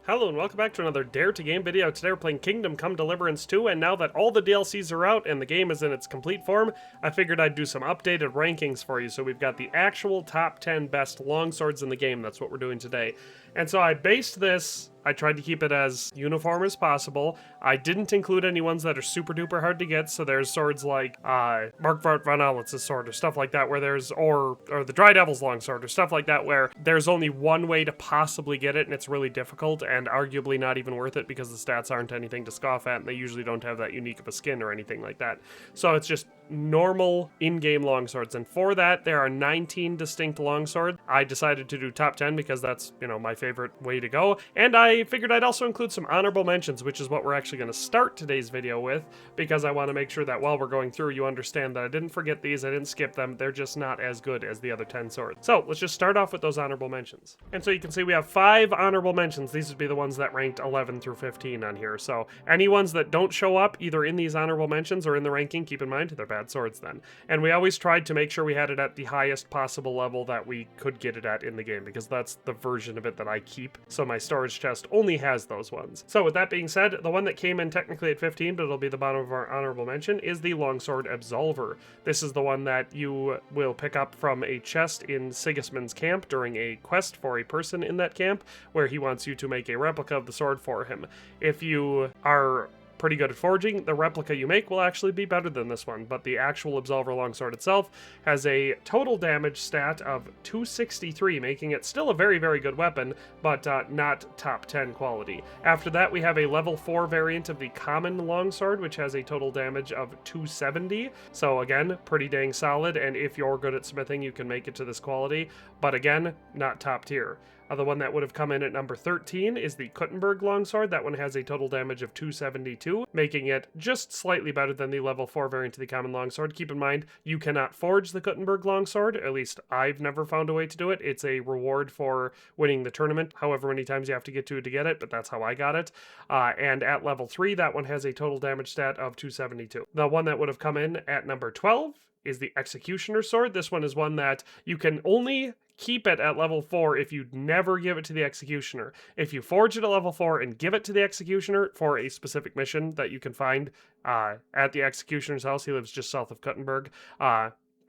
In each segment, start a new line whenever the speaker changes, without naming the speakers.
Hello and welcome back to another Dare to Game video. Today we're playing Kingdom Come Deliverance 2, and now that all the DLCs are out and the game is in its complete form, I figured I'd do some updated rankings for you. So we've got the actual top 10 best longswords in the game. That's what we're doing today. And so I based this, I tried to keep it as uniform as possible. I didn't include any ones that are super duper hard to get, so there's swords like Markvart von Alitz's sword or stuff like that where there's, or the Dry Devil's longsword or stuff like that where there's only one way to possibly get it and it's really difficult and arguably not even worth it because the stats aren't anything to scoff at and they usually don't have that unique of a skin or anything like that. So it's just normal in-game longswords, and for that there are 19 distinct longswords. I decided to do top 10 because that's, you know, my favorite way to go, and I figured I'd also include some honorable mentions, which is what we're actually going to start today's video with, because I want to make sure that while we're going through you understand that I didn't forget these, I didn't skip them, they're just not as good as the other 10 swords. So let's just start off with those honorable mentions. And so you can see we have 5 honorable mentions. These would be the ones that ranked 11 through 15 on here, so any ones that don't show up either in these honorable mentions or in the ranking, keep in mind they're bad swords then. And we always tried to make sure we had it at the highest possible level that we could get it at in the game, because that's the version of it that I keep, so my storage chest only has those ones. So with that being said, the one that came in technically at 15, but it'll be the bottom of our honorable mention, is the Longsword Absolver. This is the one that you will pick up from a chest in Sigismund's camp during a quest for a person in that camp, where he wants you to make a replica of the sword for him. If you are pretty good at forging, the replica you make will actually be better than this one, but the actual Absolver longsword itself has a total damage stat of 263, making it still a very, very good weapon, but not top 10 quality. After that, we have a level 4 variant of the common longsword, which has a total damage of 270, so again, pretty dang solid, and if you're good at smithing, you can make it to this quality, but again, not top tier. The one that would have come in at number 13 is the Kuttenberg longsword. That one has a total damage of 272, making it just slightly better than the level 4 variant of the common longsword. Keep in mind, you cannot forge the Kuttenberg longsword, at least I've never found a way to do it. It's a reward for winning the tournament, however many times you have to get it, but that's how I got it. And at level 3, that one has a total damage stat of 272. The one that would have come in at number 12 is the Executioner sword. This one is one that you can only keep it at level 4 if you never give it to the Executioner. If you forge it at level 4 and give it to the Executioner for a specific mission that you can find at the Executioner's house, he lives just south of Kuttenberg,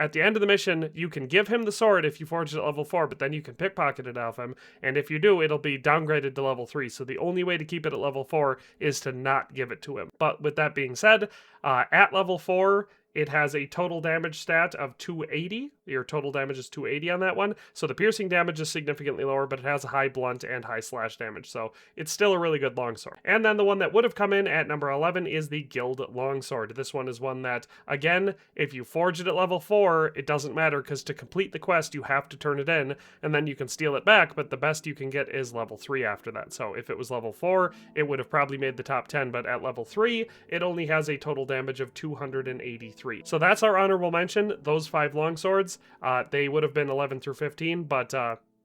at the end of the mission, you can give him the sword if you forge it at level 4, but then you can pickpocket it off him, and if you do, it'll be downgraded to level 3, so the only way to keep it at level 4 is to not give it to him. But with that being said, at level 4, it has a total damage stat of 280. Your total damage is 280 on that one. So the piercing damage is significantly lower, but it has a high blunt and high slash damage. So it's still a really good longsword. And then the one that would have come in at number 11 is the Guild Longsword. This one is one that, again, if you forge it at level 4, it doesn't matter because to complete the quest, you have to turn it in and then you can steal it back. But the best you can get is level 3 after that. So if it was level 4, it would have probably made the top 10. But at level 3, it only has a total damage of 283. So that's our honorable mention, those 5 longswords. They would have been 11 through 15, but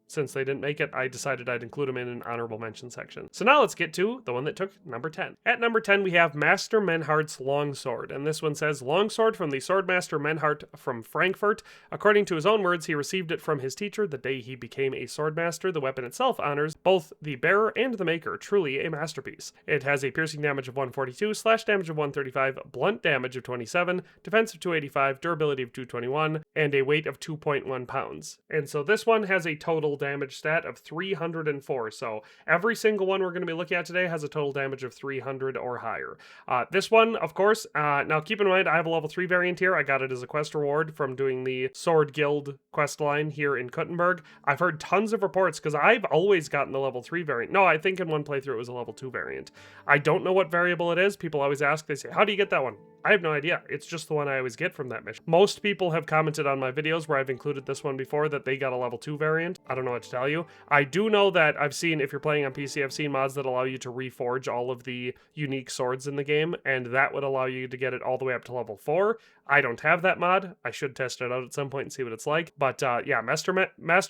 since they didn't make it, I decided I'd include them in an honorable mention section. So now let's get to the one that took number 10. At number 10, we have Master Menhart's Longsword, and this one says, Longsword from the Swordmaster Menhart from Frankfurt. According to his own words, he received it from his teacher the day he became a swordmaster. The weapon itself honors both the bearer and the maker, truly a masterpiece. It has a piercing damage of 142, slash damage of 135, blunt damage of 27, defense of 285, durability of 221, and a weight of 2.1 pounds. And so this one has a total damage stat of 304. So every single one we're going to be looking at today has a total damage of 300 or higher. This one, of course, now keep in mind, I have a level 3 variant here. I got it as a quest reward from doing the Sword Guild quest line here in Kuttenberg. I've heard tons of reports because I've always gotten the level 3 variant. No, I think in one playthrough it was a level 2 variant. I don't know what variable it is. People always ask, they say, how do you get that one? I have no idea. It's just the one I always get from that mission. Most people have commented on my videos where I've included this one before that they got a level 2 variant. I don't know what to tell you. I do know that I've seen, if you're playing on PC, I've seen mods that allow you to reforge all of the unique swords in the game, and that would allow you to get it all the way up to level 4. I don't have that mod. I should test it out at some point and see what it's like. But yeah, Master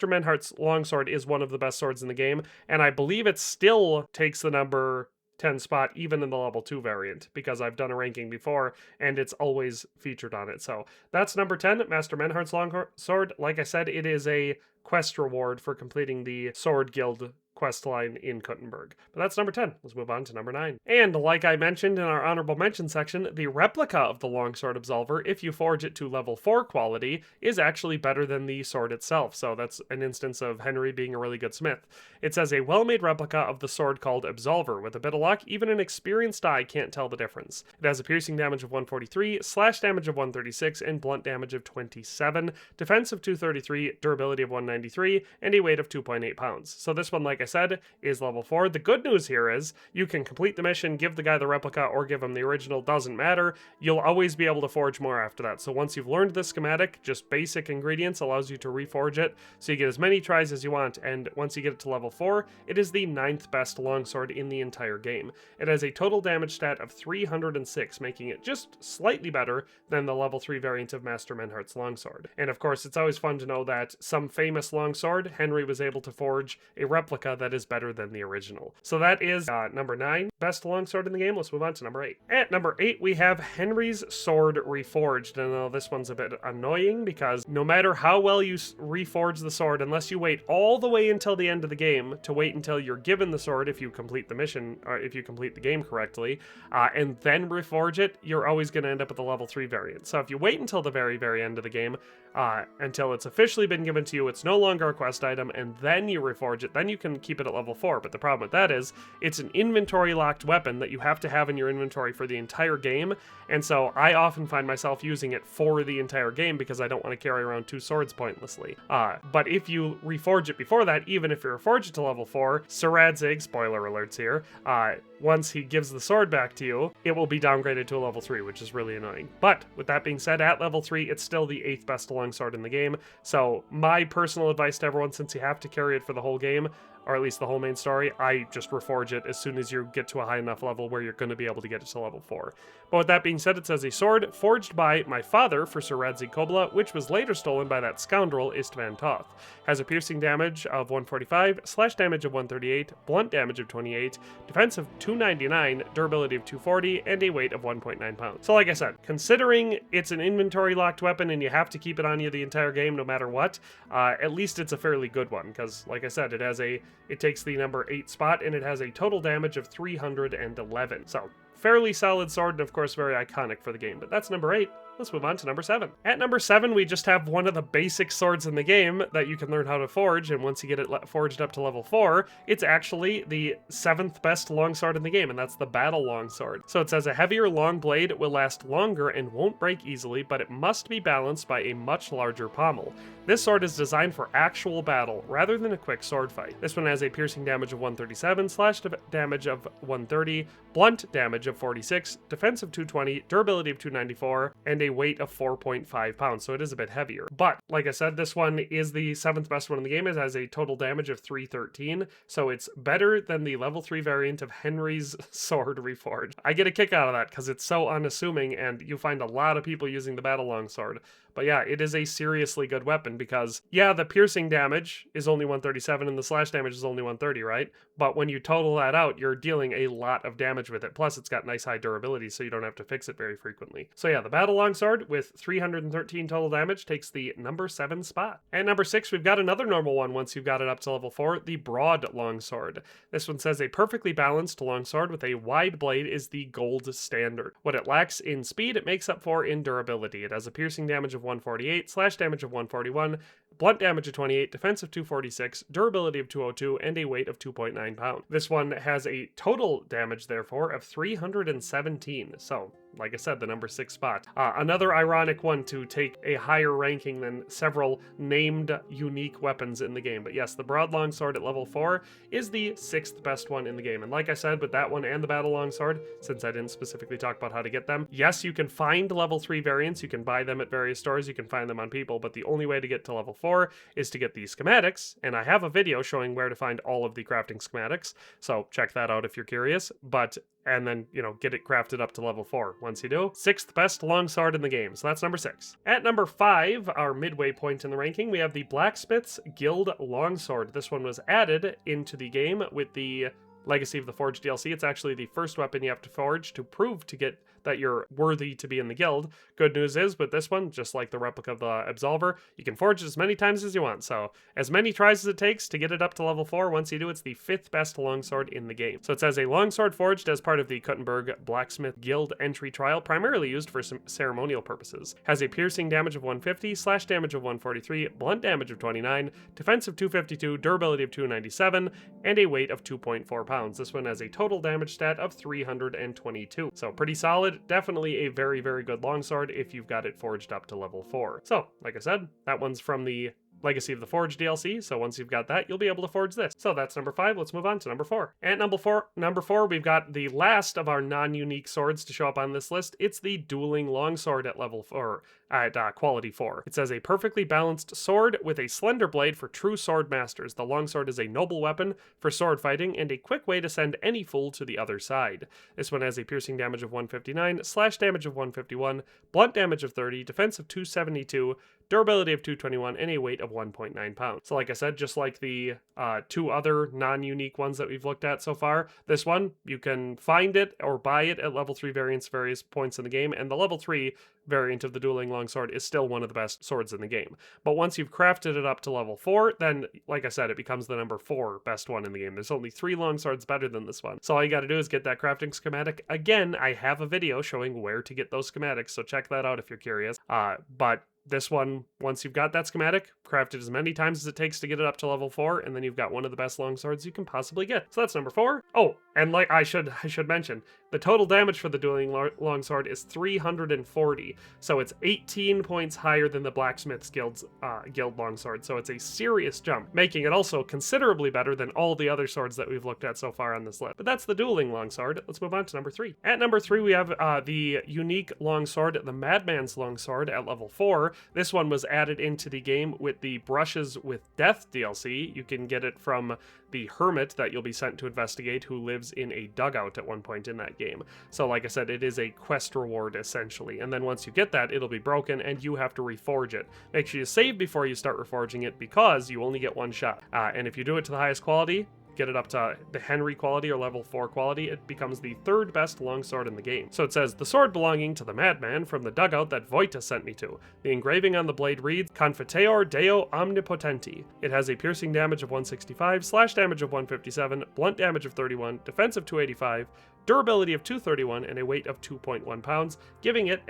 Menhart's Longsword is one of the best swords in the game, and I believe it still takes the number 10 spot even in the level 2 variant, because I've done a ranking before and it's always featured on it. So that's number 10, Master Menhart's Longsword. Like I said, it is a quest reward for completing the Sword Guild quest line in Kuttenberg. But that's number 10. Let's move on to number 9. And like I mentioned in our honorable mention section, the replica of the longsword Absolver, if you forge it to level 4 quality, is actually better than the sword itself. So that's an instance of Henry being a really good smith. It says a well-made replica of the sword called Absolver. With a bit of luck, even an experienced eye can't tell the difference. It has a piercing damage of 143, slash damage of 136, and blunt damage of 27, defense of 233, durability of 193, and a weight of 2.8 pounds. So this one, like I said, is level 4. The good news here is you can complete the mission, give the guy the replica, or give him the original, doesn't matter. You'll always be able to forge more after that. So once you've learned the schematic, just basic ingredients allows you to reforge it, so you get as many tries as you want, and once you get it to level 4, it is the 9th best longsword in the entire game. It has a total damage stat of 306, making it just slightly better than the level 3 variant of Master Menhart's longsword. And of course, it's always fun to know that some famous longsword, Henry was able to forge a replica that is better than the original. So that is number 9, best longsword in the game. Let's move on to number 8. At number 8, we have Henry's Sword Reforged. And I know this one's a bit annoying because no matter how well you reforge the sword, unless you wait all the way until the end of the game to wait until you're given the sword if you complete the mission, or if you complete the game correctly, and then reforge it, you're always going to end up with the level 3 variant. So if you wait until the very, very end of the game, until it's officially been given to you, it's no longer a quest item, and then you reforge it, then you can keep it at level 4. But the problem with that is, it's an inventory locked weapon that you have to have in your inventory for the entire game, and so I often find myself using it for the entire game because I don't want to carry around 2 swords pointlessly. But if you reforge it before that, even if you reforge it to level 4, Sir Radzig, spoiler alerts here, once he gives the sword back to you, it will be downgraded to a level 3, which is really annoying. But with that being said, at level 3, it's still the 8th best longsword in the game. So my personal advice to everyone, since you have to carry it for the whole game, or at least the whole main story, I just reforge it as soon as you get to a high enough level where you're going to be able to get it to level 4. But with that being said, it says a sword forged by my father for Sir Radzig Kobyla, which was later stolen by that scoundrel Istvan Toth. Has a piercing damage of 145, slash damage of 138, blunt damage of 28, defense of 299, durability of 240, and a weight of 1.9 pounds. So like I said, considering it's an inventory locked weapon and you have to keep it on you the entire game no matter what, at least it's a fairly good one, because like I said, it takes the number 8 spot, and it has a total damage of 311. So, fairly solid sword, and of course very iconic for the game. But that's number 8. Let's move on to number 7. At number 7, we just have one of the basic swords in the game that you can learn how to forge, and once you get it forged up to level 4, it's actually the 7th best longsword in the game, and that's the Battle Longsword. So it says a heavier long blade will last longer and won't break easily, but it must be balanced by a much larger pommel. This sword is designed for actual battle, rather than a quick sword fight. This one has a piercing damage of 137, slash damage of 130, blunt damage of 46, defense of 220, durability of 294, and a weight of 4.5 pounds, so it is a bit heavier. But, like I said, this one is the 7th best one in the game. It has a total damage of 313, so it's better than the level 3 variant of Henry's Sword Reforged. I get a kick out of that because it's so unassuming, and you find a lot of people using the Battle Longsword. But yeah, it is a seriously good weapon because, yeah, the piercing damage is only 137 and the slash damage is only 130, right? But when you total that out, you're dealing a lot of damage with it. Plus, it's got nice high durability, so you don't have to fix it very frequently. So yeah, the Battle Longsword with 313 total damage takes the number 7 spot. At number 6, we've got another normal one once you've got it up to level 4, the Broad Longsword. This one says a perfectly balanced longsword with a wide blade is the gold standard. What it lacks in speed, it makes up for in durability. It has a piercing damage of 148, slash damage of 141, blunt damage of 28, defense of 246, durability of 202, and a weight of 2.9 pounds. This one has a total damage, therefore, of 317, so like I said, the number 6 spot. Another ironic one to take a higher ranking than several named unique weapons in the game. But yes, the Broad Longsword at level 4 is the 6th best one in the game. And like I said, with that one and the Battle Longsword, since I didn't specifically talk about how to get them, yes, you can find level 3 variants. You can buy them at various stores. You can find them on people. But the only way to get to level 4 is to get the schematics. And I have a video showing where to find all of the crafting schematics. So check that out if you're curious. And then, get it crafted up to level 4. Once you do, 6th best longsword in the game. So that's number 6. At number 5, our midway point in the ranking, we have the Blacksmith's Guild Longsword. This one was added into the game with the Legacy of the Forge DLC. It's actually the first weapon you have to forge to prove to get that you're worthy to be in the guild. Good news is, with this one, just like the replica of the Absolver, you can forge it as many times as you want, so as many tries as it takes to get it up to level 4. Once you do, it's the 5th best longsword in the game. So it says a longsword forged as part of the Kuttenberg Blacksmith Guild entry trial, primarily used for some ceremonial purposes. Has a piercing damage of 150, slash damage of 143, blunt damage of 29, defense of 252, durability of 297, and a weight of 2.4 pounds. This one has a total damage stat of 322. So pretty solid. Definitely a very, very good longsword if you've got it forged up to level 4. So, like I said, that one's from the Legacy of the Forge DLC, so once you've got that, you'll be able to forge this. So that's number 5. Let's move on to number 4. At number four, we've got the last of our non-unique swords to show up on this list. It's the Dueling Longsword at level 4, at quality 4. It says a perfectly balanced sword with a slender blade for true sword masters. The longsword is a noble weapon for sword fighting and a quick way to send any fool to the other side. This one has a piercing damage of 159, slash damage of 151, blunt damage of 30, defense of 272, durability of 221, and a weight of 1.9 pounds. So like I said, just like the 2 other non-unique ones that we've looked at so far, this one, you can find it or buy it at level 3 variants various points in the game, and the level 3 variant of the Dueling Longsword is still one of the best swords in the game. But once you've crafted it up to level 4, then, like I said, it becomes the number 4 best one in the game. There's only 3 longswords better than this one. So all you gotta do is get that crafting schematic. Again, I have a video showing where to get those schematics, so check that out if you're curious. But this one, once you've got that schematic, craft it as many times as it takes to get it up to level 4, and then you've got one of the best longswords you can possibly get. So that's number 4. Oh, and like I should mention, the total damage for the Dueling Longsword is 340, so it's 18 points higher than the Blacksmith's Guild Longsword, so it's a serious jump, making it also considerably better than all the other swords that we've looked at so far on this list. But that's the Dueling Longsword. Let's move on to number 3. At number 3, we have the unique longsword, the Madman's Longsword at level 4. This one was added into the game with the Brushes with Death DLC. You can get it from the hermit that you'll be sent to investigate, who lives in a dugout at one point in that game. So like I said, it is a quest reward essentially, and then once you get that, it'll be broken and you have to reforge it. Make sure you save before you start reforging it, because you only get one shot, and if you do it to the highest quality, get it up to the Henry quality or level 4 quality, it becomes the 3rd best longsword in the game. So it says, the sword belonging to the Madman from the dugout that Voita sent me to. The engraving on the blade reads, Confiteor Deo Omnipotenti. It has a piercing damage of 165, slash damage of 157, blunt damage of 31, defense of 285, durability of 231, and a weight of 2.1 pounds, giving it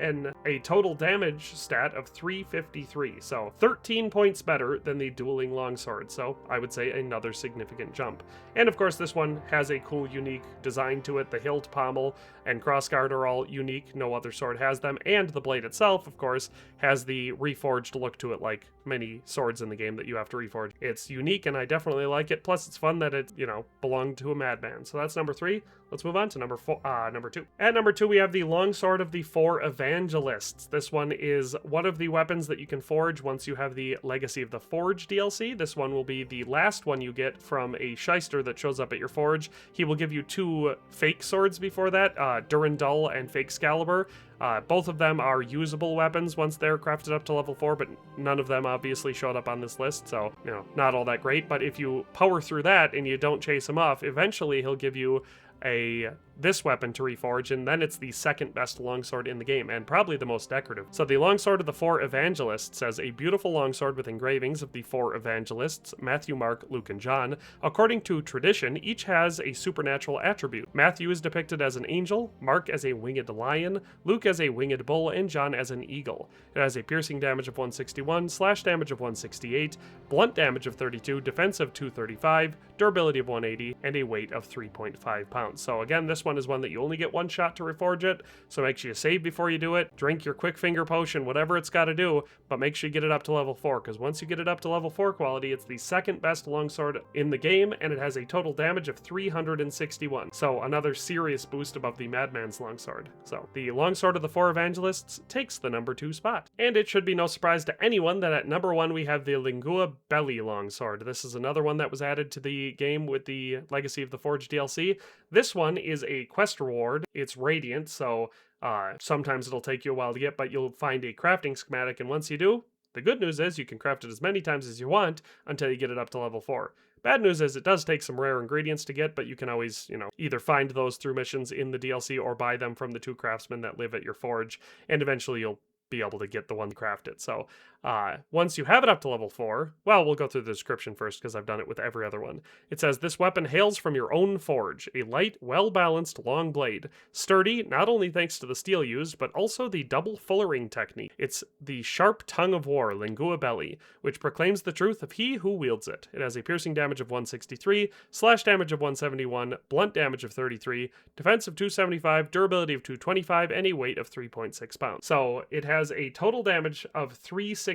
a total damage stat of 353, so 13 points better than the Dueling Longsword, so I would say another significant jump. And of course this one has a cool unique design to it. The hilt, pommel, and crossguard are all unique, no other sword has them, and the blade itself, of course, has the reforged look to it like many swords in the game that you have to reforge. It's unique and I definitely like it, plus it's fun that it, belonged to a Madman. So that's number 3. Let's move on to number 2. At number 2, we have the Longsword of the Four Evangelists. This one is one of the weapons that you can forge once you have the Legacy of the Forge DLC. This one will be the last one you get from a shyster that shows up at your forge. He will give you 2 fake swords before that, Durandal and Fake Excalibur. Both of them are usable weapons once they're crafted up to level 4, but none of them obviously showed up on this list, so, not all that great. But if you power through that and you don't chase him off, eventually he'll give you this weapon to reforge, and then it's the 2nd best longsword in the game, and probably the most decorative. So the Longsword of the Four Evangelists says, a beautiful longsword with engravings of the 4 Evangelists, Matthew, Mark, Luke, and John. According to tradition, each has a supernatural attribute. Matthew is depicted as an angel, Mark as a winged lion, Luke as a winged bull, and John as an eagle. It has a piercing damage of 161, slash damage of 168, blunt damage of 32, defense of 235, durability of 180, and a weight of 3.5 pounds. So again, this one is one that you only get one shot to reforge it, so make sure you save before you do it, drink your quick finger potion, whatever it's got to do, but make sure you get it up to level 4, because once you get it up to level 4 quality, it's the 2nd best longsword in the game, and it has a total damage of 361, so another serious boost above the Madman's Longsword. So the Longsword of the Four Evangelists takes the number 2 spot. And it should be no surprise to anyone that at number 1 we have the Lingua belli longsword. This is another one that was added to the game with the Legacy of the Forge DLC. This one is a quest reward. It's radiant, so sometimes it'll take you a while to get, but you'll find a crafting schematic, and once you do, The good news is you can craft it as many times as you want until you get it up to level 4. Bad news is it does take some rare ingredients to get, but you can always, either find those through missions in the DLC or buy them from the 2 craftsmen that live at your forge, and eventually you'll be able to get the one crafted. So once you have it up to level 4, well, we'll go through the description first because I've done it with every other one. It says, this weapon hails from your own forge, a light, well-balanced long blade. Sturdy, not only thanks to the steel used, but also the double fullering technique. It's the sharp tongue of war, Lingua belli, which proclaims the truth of he who wields it. It has a piercing damage of 163, slash damage of 171, blunt damage of 33, defense of 275, durability of 225, and a weight of 3.6 pounds. So it has a total damage of 367,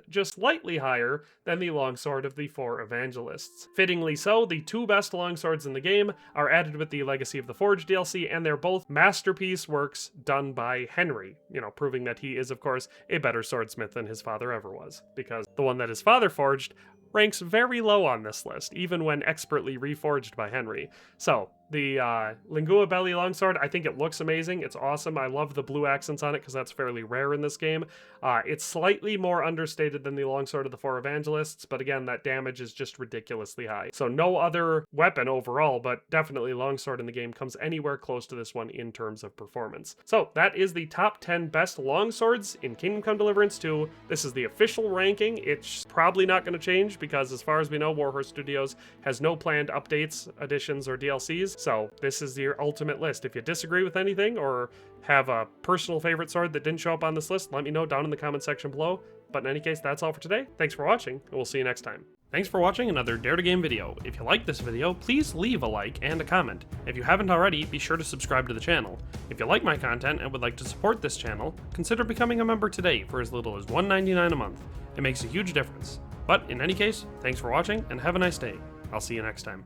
just slightly higher than the longsword of the Four Evangelists. Fittingly so, the 2 best longswords in the game are added with the Legacy of the Forge DLC, and they're both masterpiece works done by Henry, proving that he is, of course, a better swordsmith than his father ever was, because the one that his father forged ranks very low on this list, even when expertly reforged by Henry. So, the Lingua belli longsword, I think it looks amazing. It's awesome. I love the blue accents on it because that's fairly rare in this game. It's slightly more understated than the longsword of the Four Evangelists, but again, that damage is just ridiculously high. So no other weapon overall, but definitely longsword in the game comes anywhere close to this one in terms of performance. So that is the top 10 best longswords in Kingdom Come Deliverance 2. This is the official ranking. It's probably not going to change because as far as we know, Warhorse Studios has no planned updates, additions, or DLCs. So this is your ultimate list. If you disagree with anything or have a personal favorite sword that didn't show up on this list, let me know down in the comment section below. But in any case, that's all for today. Thanks for watching, and we'll see you next time. Thanks for watching another Dare to Game video. If you liked this video, please leave a like and a comment. If you haven't already, be sure to subscribe to the channel. If you like my content and would like to support this channel, consider becoming a member today for as little as $1.99 a month. It makes a huge difference. But in any case, thanks for watching and have a nice day. I'll see you next time.